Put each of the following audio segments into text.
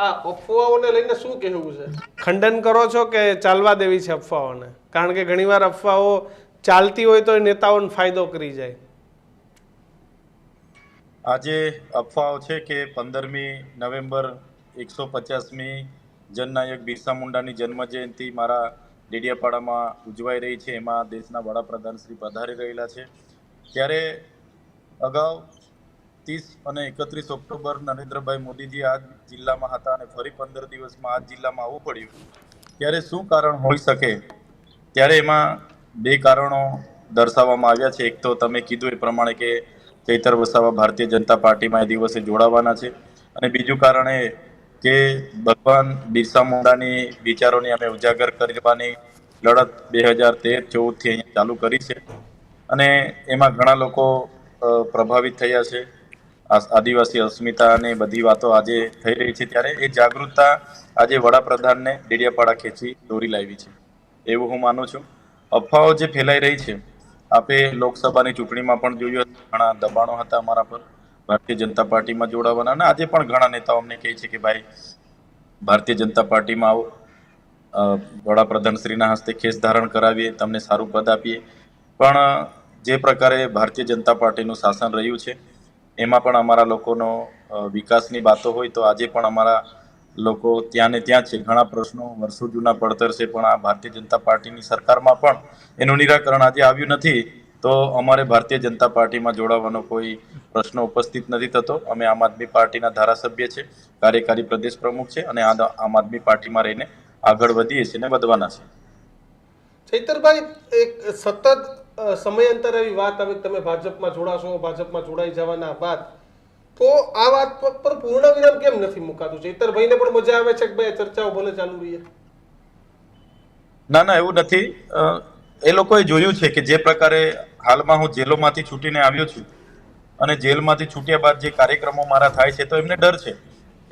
આ અફવાઓને લઈને શું કહેવું છે? ખંડન કરો છો કે ચાલવા દેવી છે અફવાઓને? કારણ કે ઘણીવાર અફવાઓ ચાલતી હોય તો એ નેતાઓને ફાયદો કરી જાય. આજે અફવાઓ છે કે 15મી નવેમ્બર 150મી જનનાયક બિરસા મુંડાની જન્મ જયંતિ મારા ડેડિયાપાડામાં ઉજવાઈ રહી છે. એમાં દેશના વડાપ્રધાન શ્રી પધારી રહેલા છે. ત્યારે અગાઉ 30 અને 31 ઓક્ટોબર નરેન્દ્રભાઈ મોદીજી આ જિલ્લામાં હતા અને ફરી 15 દિવસમાં આ જિલ્લામાં આવવું પડ્યું. ત્યારે શું કારણ હોઈ શકે? ત્યારે એમાં બે કારણો દર્શાવવામાં આવ્યા છે. એક તો તમે કીધું એ પ્રમાણે કે ચૈતર વસાવા ભારતીય જનતા પાર્ટીમાં એ દિવસે જોડાવાના છે, અને બીજું કારણ એ કે ભગવાન બિરસા મુંડાની વિચારોની અમે ઉજાગર કરવાની લડત 2013-14 થી અહીંયા ચાલુ કરી છે, અને એમાં ઘણા લોકો પ્રભાવિત થયા છે. આદિવાસી અસ્મિતા અને બધી વાતો આજે થઈ રહી છે. ત્યારે એ જાગૃતતા આજે વડાપ્રધાનને ડેડિયાપાડા ખેંચી દોરી લાવી છે એવું હું માનું છું. અફવાઓ જે ફેલાઈ રહી છે, આપે લોકસભાની ચૂંટણીમાં પણ જોયું હતું, ઘણા દબાણો હતા અમારા પર ભારતીય જનતા પાર્ટીમાં જોડાવાના, અને આજે પણ ઘણા નેતાઓ અમને કહે છે કે ભાઈ ભારતીય જનતા પાર્ટીમાં આવો, વડાપ્રધાન શ્રીના હસ્તે ખેસ ધારણ કરાવીએ, તમને સારું પદ આપીએ. પણ જે પ્રકારે ભારતીય જનતા પાર્ટીનું શાસન રહ્યું છે એમાં પણ અમારા લોકોનો વિકાસની વાતો હોય તો આજે પણ અમારા લોકો ત્યાં ને ત્યાં છે. ઘણા પ્રશ્નો વર્ષો જૂના પડતર છે, પણ આ ભારતીય જનતા પાર્ટીની સરકારમાં પણ એનું નિરાકરણ આજે આવ્યું નથી. તો અમારે ભારતીય જનતા પાર્ટીમાં જોડાવાનો કોઈ પ્રશ્ન ઉપસ્થિત નથી થતો. અમે આમ આદમી પાર્ટીના ધારાસભ્ય છે, કાર્યકારી પ્રદેશ પ્રમુખ છે, અને આમ આદમી પાર્ટીમાં રહીને આગળ વધીએ છીએ અને વધવાના છે. ચૈતરભાઈ, એક સતત સમયાંતરે એવી વાત આવે તમે ભાજપમાં જોડાશો, ભાજપમાં જોડાઈ જવાના બાદ, તો આ વાત પર પૂર્ણ વિરામ કેમ નથી મુકાતું? ચૈતરભાઈને પણ મજા આવે છે કે ભાઈ ચર્ચાઓ ભલે ચાલુ રહીએ? ના, એવું નથી. એ લોકોએ જોયું છે કે જે પ્રકારે હાલમાં હું જેલોમાંથી છૂટીને આવ્યો છું, અને જેલમાંથી છૂટ્યા બાદ જે કાર્યક્રમો મારા થાય છે, તો એમને ડર છે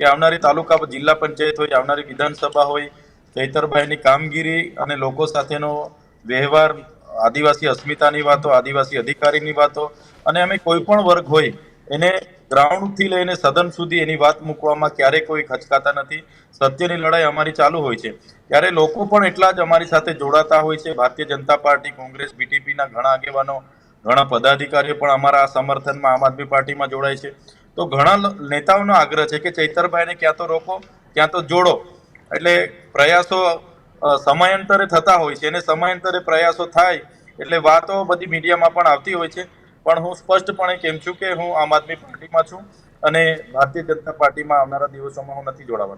કે આવનારી તાલુકા જિલ્લા પંચાયત હોય, આવનારી વિધાનસભા હોય, ચૈતરભાઈની કામગીરી અને લોકો સાથેનો વ્યવહાર, આદિવાસી અસ્મિતાની વાતો, આદિવાસી અધિકારીની વાતો, અને અમે કોઈ પણ વર્ગ હોય એને ગ્રાઉન્ડથી લઈને સદન સુધી એની વાત મૂકવામાં ક્યારેય કોઈ ખચકાતા નથી. સત્યની લડાઈ અમારી ચાલુ હોય છે. ત્યારે લોકો પણ એટલા જ અમારી સાથે જોડાતા હોય છે. ભારતીય જનતા પાર્ટી, કોંગ્રેસ, બીટીપીના ઘણા આગેવાનો, ઘણા પદાધિકારીઓ પણ અમારા સમર્થનમાં આમ આદમી પાર્ટીમાં જોડાય છે. તો ઘણા નેતાઓનો આગ્રહ છે કે ચૈતરભાઈને ક્યાં તો રોકો, ક્યાં તો જોડો. એટલે પ્રયાસો સમયાંતરે થતા હોય છે, અને સમયાંતરે પ્રયાસો થાય એટલે વાતો બધી મીડિયામાં પણ આવતી હોય છે. પણ હું સ્પષ્ટપણે કેમ છું કે હું આમ આદમી પાર્ટીમાં છું, અને ભારતીય જનતા પાર્ટીમાં આવનારા દિવસોમાં હું નથી જોડાવાનો.